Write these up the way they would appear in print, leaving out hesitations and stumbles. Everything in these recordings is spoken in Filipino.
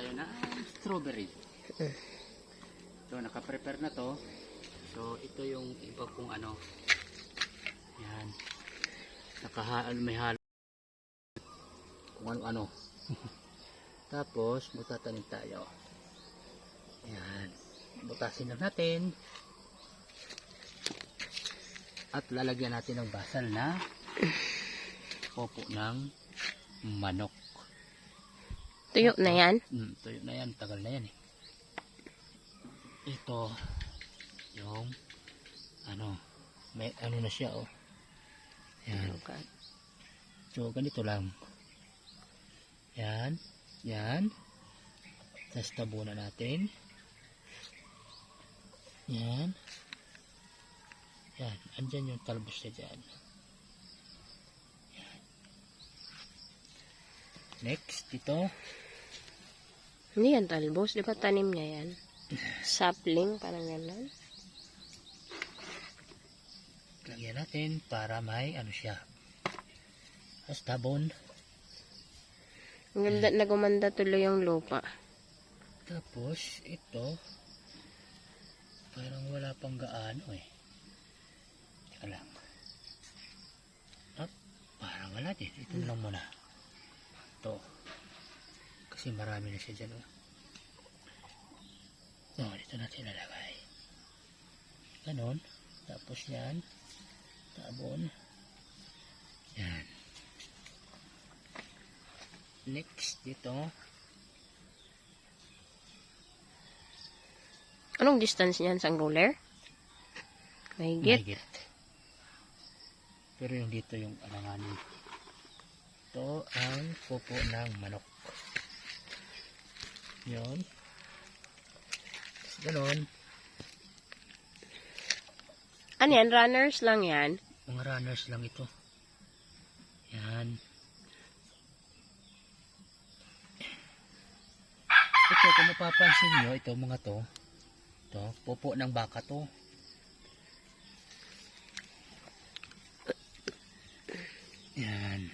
tayo na strawberry. So, naka-prepare na to. So, ito yung iba kong ano. Yan. May halo. Kung ano-ano. Tapos, magtatanim tayo. Yan. Butasin lang natin. At lalagyan natin ng basal na popo ng manok. Tuyo na yan? Tuyo na yan. Tagal na yan eh. Ito yung ano, may ano na siya oh. Yan. So ganito lang. Yan. Yan. Tapos tabunan natin. Yan. Yan. Andyan yung talbos na dyan. Yan. Next, ito. Hindi yan talbos. Di ba tanim niya yan? Sapling, parang gano'n. Lagyan natin para may ano siya. Tapos tabon. Ang ganda, nagumanda tuloy yung lupa. Tapos, ito. Parang wala pang gaano eh. Teka lang. At, parang wala din. Ito lang muna. Ito. Kasi marami na siya dyan. Oh, dito natin lalagay. Ganon. Tapos yan. Tabon. Yan. Next, dito. Anong distance niyan sa ruler? Mahigit. Mahigit. Pero yung dito yung alanganin. Ito ang pupo ng manok. Yun. Ganon. Ano yan? Runners lang yan? Mga runners lang ito. Yan. Ito, kung mapapansin nyo, ito mga to. Ito, pupo ng baka to. Yan.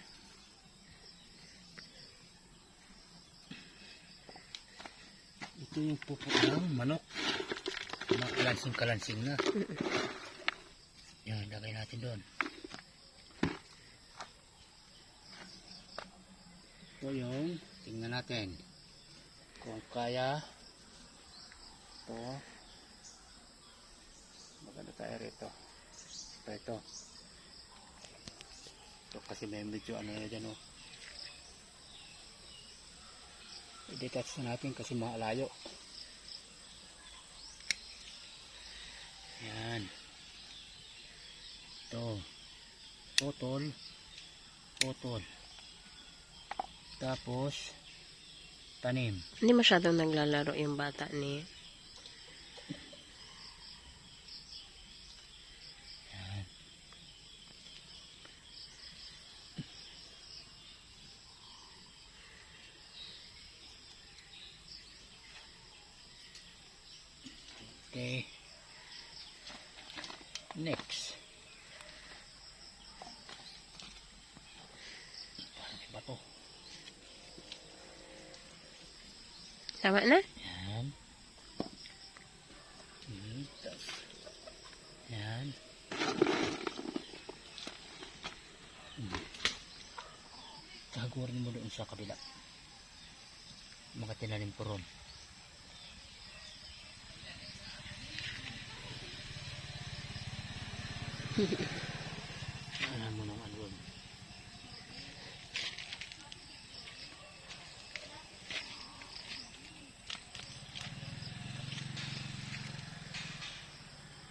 Ito yung pupo ng manok. Mga kalansing na. Yan, lagay natin doon. Ito yung, tingnan natin. Kung kaya, ito. Maganda tayo rito. Ito. Ito kasi may medyo ano na dyan oh. I-detach na natin kasi malayo. Yan. Ito. Putol. Putol. Tapos, tanim. Hindi masyadong naglalaro yung bata ni. Yan. Okay. Next. Parang iba to. Tama na? Yan. Yan. Tagurin mo doon sa kabila. Mga tinanim ko ron.